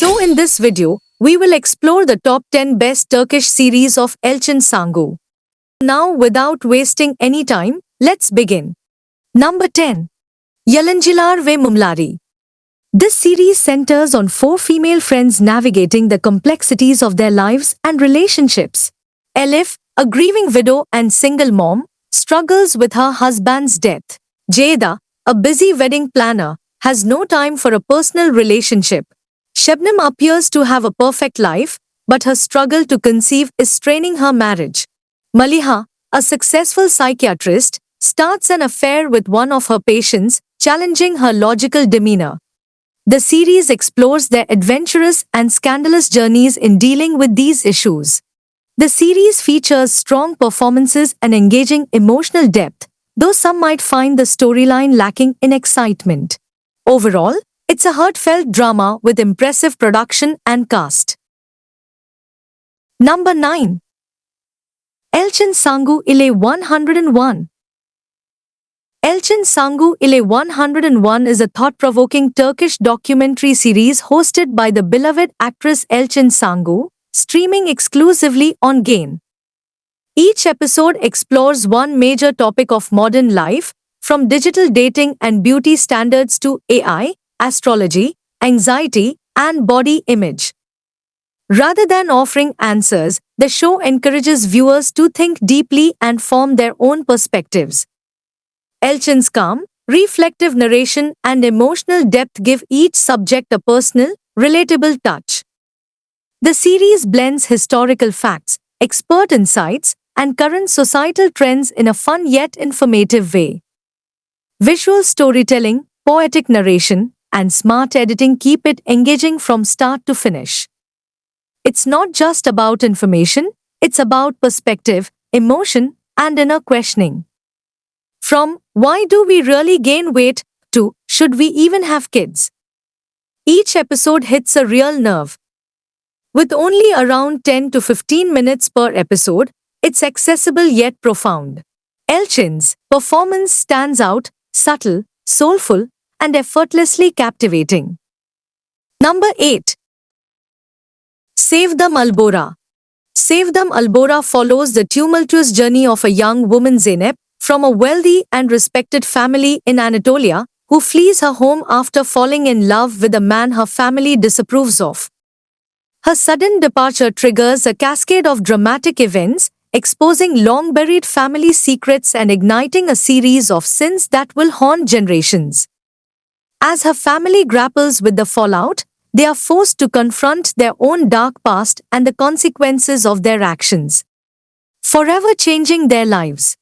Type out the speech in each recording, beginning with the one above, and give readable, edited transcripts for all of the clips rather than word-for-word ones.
So in this video, we will explore the top 10 best Turkish series of Elçin Sangu. Now without wasting any time, let's begin. Number 10. Yalancılar ve Mumları. This series centers on four female friends navigating the complexities of their lives and relationships. Elif, a grieving widow and single mom, struggles with her husband's death. Ceyda, a busy wedding planner, has no time for a personal relationship. Şebnem appears to have a perfect life, but her struggle to conceive is straining her marriage. Maliha, a successful psychiatrist, starts an affair with one of her patients, challenging her logical demeanor. The series explores their adventurous and scandalous journeys in dealing with these issues. The series features strong performances and engaging emotional depth, though some might find the storyline lacking in excitement. Overall, it's a heartfelt drama with impressive production and cast. Number 9. Elçin Sangu ile 101. Elçin Sangu ile 101 is a thought-provoking Turkish documentary series hosted by the beloved actress Elçin Sangu, streaming exclusively on Gain. Each episode explores one major topic of modern life, from digital dating and beauty standards to AI, astrology, anxiety, and body image. Rather than offering answers, the show encourages viewers to think deeply and form their own perspectives. Elçin's calm, reflective narration and emotional depth give each subject a personal, relatable touch. The series blends historical facts, expert insights, and current societal trends in a fun yet informative way. Visual storytelling, poetic narration, and smart editing keep it engaging from start to finish. It's not just about information, it's about perspective, emotion, and inner questioning. From "Why do we really gain weight?" to "Should we even have kids?" Each episode hits a real nerve. With only around 10 to 15 minutes per episode, it's accessible yet profound. Elçin's performance stands out, subtle, soulful, and effortlessly captivating. Number 8. Sevdam Albora. Sevdam Albora follows the tumultuous journey of a young woman Zeynep, from a wealthy and respected family in Anatolia, who flees her home after falling in love with a man her family disapproves of. Her sudden departure triggers a cascade of dramatic events, exposing long-buried family secrets and igniting a series of sins that will haunt generations. As her family grapples with the fallout, they are forced to confront their own dark past and the consequences of their actions, forever changing their lives.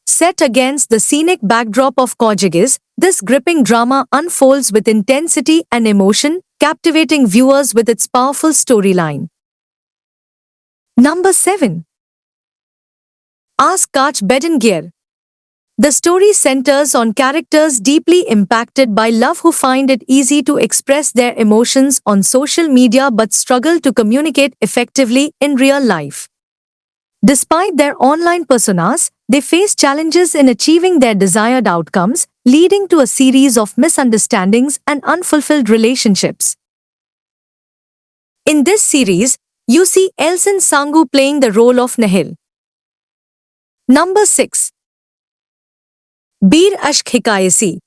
Set against the scenic backdrop of Kocagöz, this gripping drama unfolds with intensity and emotion, captivating viewers with its powerful storyline. Number 7. Aşk Kaç Bedengir. The story centers on characters deeply impacted by love who find it easy to express their emotions on social media but struggle to communicate effectively in real life. Despite their online personas, they face challenges in achieving their desired outcomes, leading to a series of misunderstandings and unfulfilled relationships. In this series, you see Elçin Sangu playing the role of Nehir. Number 6. Bir Aşk Hikayesi.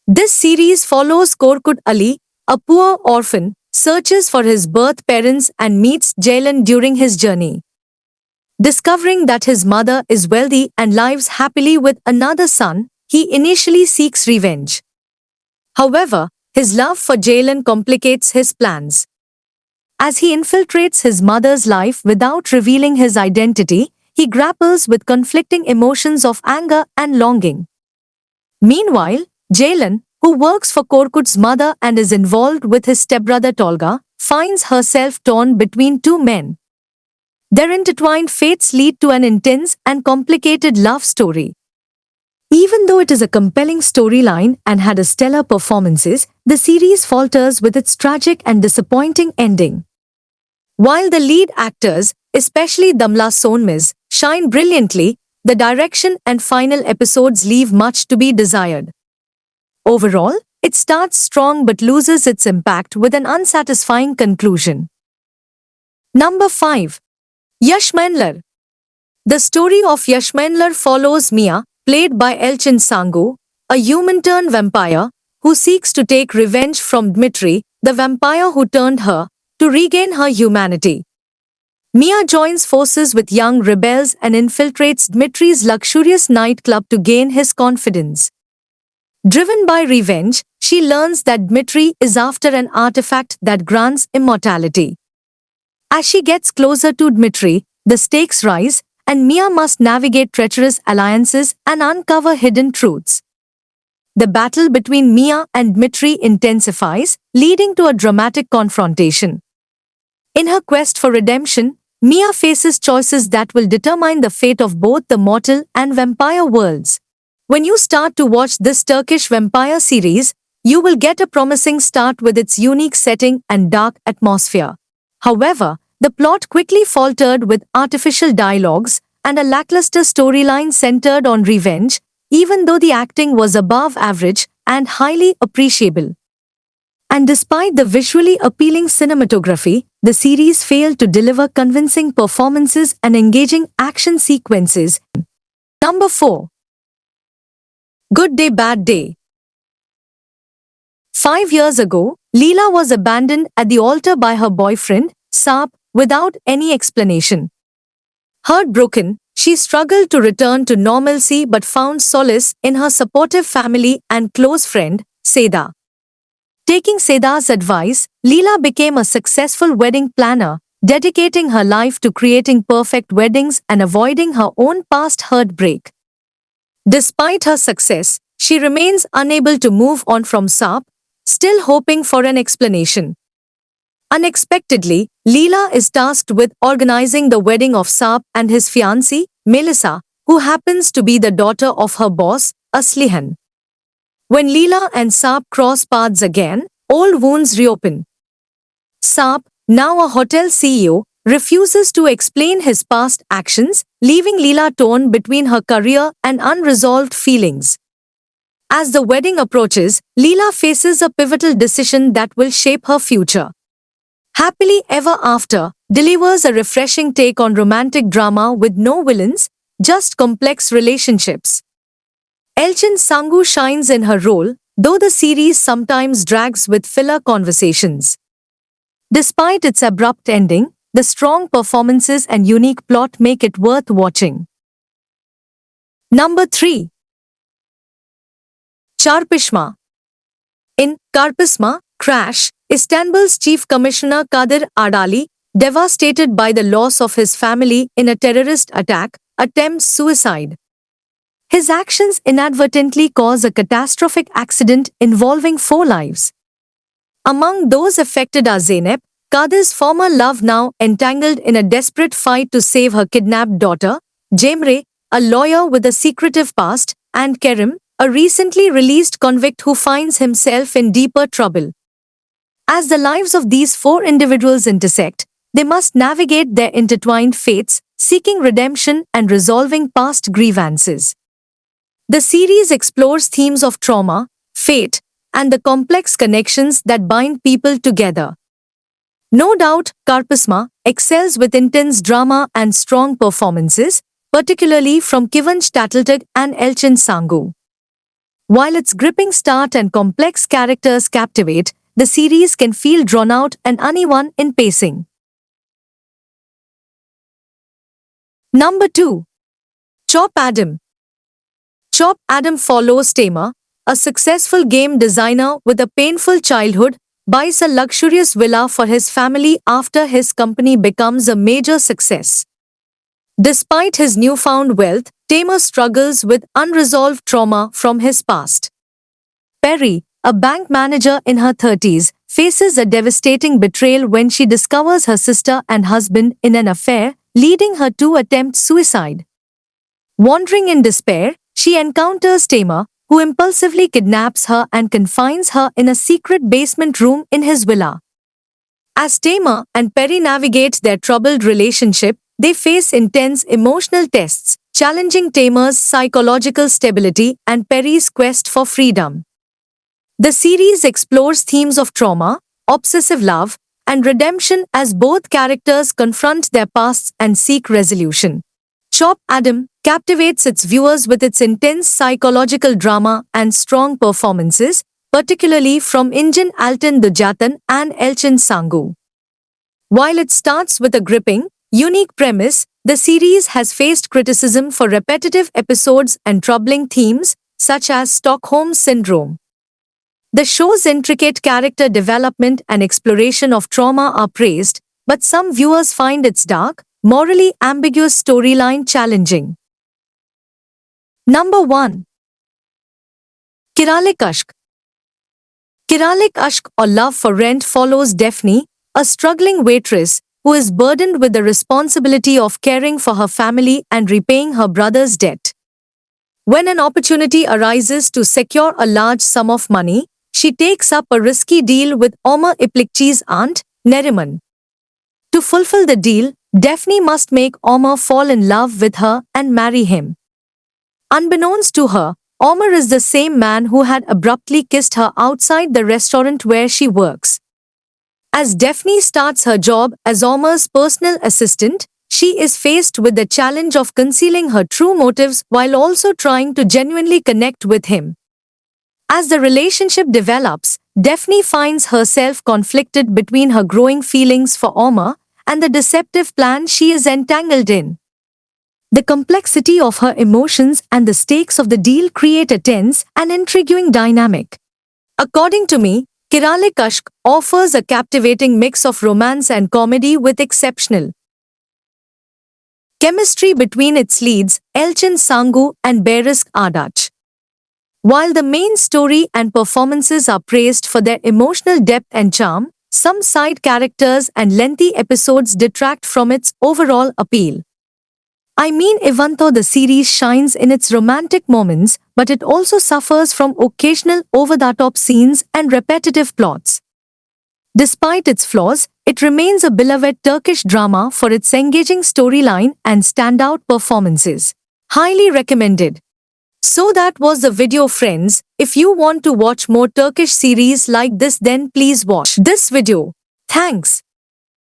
This series follows Korkut Ali, a poor orphan, searches for his birth parents and meets Ceylan during his journey. Discovering that his mother is wealthy and lives happily with another son, he initially seeks revenge. However, his love for Ceylan complicates his plans. As he infiltrates his mother's life without revealing his identity, he grapples with conflicting emotions of anger and longing. Meanwhile, Ceylan, who works for Korkut's mother and is involved with his stepbrother Tolga, finds herself torn between two men. Their intertwined fates lead to an intense and complicated love story. Even though it is a compelling storyline and had a stellar performances, the series falters with its tragic and disappointing ending. While the lead actors, especially Damla Sonmez, shine brilliantly, the direction and final episodes leave much to be desired. Overall, It starts strong but loses its impact with an unsatisfying conclusion. Number 5. Yashmanlar. The story of Yashmanlar follows Mia, played by Elchin Sangu, a human-turned vampire who seeks to take revenge from Dmitri, the vampire who turned her, to regain her humanity. Mia joins forces with young rebels and infiltrates Dmitri's luxurious nightclub to gain his confidence. Driven by revenge, she learns that Dmitri is after an artifact that grants immortality. As she gets closer to Dmitri, the stakes rise, and Mia must navigate treacherous alliances and uncover hidden truths. The battle between Mia and Dmitri intensifies, leading to a dramatic confrontation. In her quest for redemption, Mia faces choices that will determine the fate of both the mortal and vampire worlds. When you start to watch this Turkish vampire series, you will get a promising start with its unique setting and dark atmosphere. However, the plot quickly faltered with artificial dialogues and a lackluster storyline centered on revenge, even though the acting was above average and highly appreciable. And despite the visually appealing cinematography, the series failed to deliver convincing performances and engaging action sequences. Number 4. Good Day Bad Day. 5 years ago, Leela was abandoned at the altar by her boyfriend, Saab, without any explanation. Heartbroken, she struggled to return to normalcy but found solace in her supportive family and close friend, Seda. Taking Seda's advice, Leela became a successful wedding planner, dedicating her life to creating perfect weddings and avoiding her own past heartbreak. Despite her success, she remains unable to move on from Saab, still hoping for an explanation. Unexpectedly, Leela is tasked with organizing the wedding of Saab and his fiancée, Melissa, who happens to be the daughter of her boss, Aslihan. When Leela and Saab cross paths again, old wounds reopen. Saab, now a hotel CEO, refuses to explain his past actions, leaving Leela torn between her career and unresolved feelings. As the wedding approaches, Leela faces a pivotal decision that will shape her future. Happily Ever After delivers a refreshing take on romantic drama with no villains, just complex relationships. Elchin Sangu shines in her role, though the series sometimes drags with filler conversations. Despite its abrupt ending, the strong performances and unique plot make it worth watching. Number 3. Çarpışma. In Çarpışma, Crash, Istanbul's Chief Commissioner Kadir Ardali, devastated by the loss of his family in a terrorist attack, attempts suicide. His actions inadvertently cause a catastrophic accident involving 4 lives. Among those affected are Zeynep, Kadir's former love, now entangled in a desperate fight to save her kidnapped daughter, Cemre, a lawyer with a secretive past, and Kerim, a recently released convict who finds himself in deeper trouble. As the lives of these 4 individuals intersect, they must navigate their intertwined fates, seeking redemption and resolving past grievances. The series explores themes of trauma, fate, and the complex connections that bind people together. No doubt, Çarpışma excels with intense drama and strong performances, particularly from Kıvanç Tatlıtuğ and Elchin Sangu. While its gripping start and complex characters captivate, the series can feel drawn out and uneven in pacing. Number 2. Chop Adam. Chop Adam follows Tamer, a successful game designer with a painful childhood, buys a luxurious villa for his family after his company becomes a major success. Despite his newfound wealth, Tamer struggles with unresolved trauma from his past. Perry, a bank manager in her 30s, faces a devastating betrayal when she discovers her sister and husband in an affair, leading her to attempt suicide. Wandering in despair, she encounters Tamer, who impulsively kidnaps her and confines her in a secret basement room in his villa. As Tamer and Perry navigate their troubled relationship, they face intense emotional tests, challenging Tamer's psychological stability and Perry's quest for freedom. The series explores themes of trauma, obsessive love, and redemption as both characters confront their pasts and seek resolution. Chop Adam captivates its viewers with its intense psychological drama and strong performances, particularly from Injan Altan Dujatan and Elchin Sangu. While it starts with a gripping, unique premise, the series has faced criticism for repetitive episodes and troubling themes, such as Stockholm Syndrome. The show's intricate character development and exploration of trauma are praised, but some viewers find its dark, morally ambiguous storyline challenging. Number 1. Kiralik Ashk. Kiralik Ashk or Love for Rent follows Daphne, a struggling waitress who is burdened with the responsibility of caring for her family and repaying her brother's debt. When an opportunity arises to secure a large sum of money, she takes up a risky deal with Omar Iplikchi's aunt, Neriman. To fulfill the deal, Daphne must make Omar fall in love with her and marry him. Unbeknownst to her, Omar is the same man who had abruptly kissed her outside the restaurant where she works. As Daphne starts her job as Omar's personal assistant, she is faced with the challenge of concealing her true motives while also trying to genuinely connect with him. As the relationship develops, Daphne finds herself conflicted between her growing feelings for Omar and the deceptive plan she is entangled in. The complexity of her emotions and the stakes of the deal create a tense and intriguing dynamic. According to me, Kiralik Ashk offers a captivating mix of romance and comedy with exceptional chemistry between its leads, Elchin Sangu and Berisk Ardach. While the main story and performances are praised for their emotional depth and charm, some side characters and lengthy episodes detract from its overall appeal. I mean, even though the series shines in its romantic moments, but it also suffers from occasional over-the-top scenes and repetitive plots. Despite its flaws, it remains a beloved Turkish drama for its engaging storyline and standout performances. Highly recommended. So that was the video, friends. If you want to watch more Turkish series like this, then please watch this video. Thanks.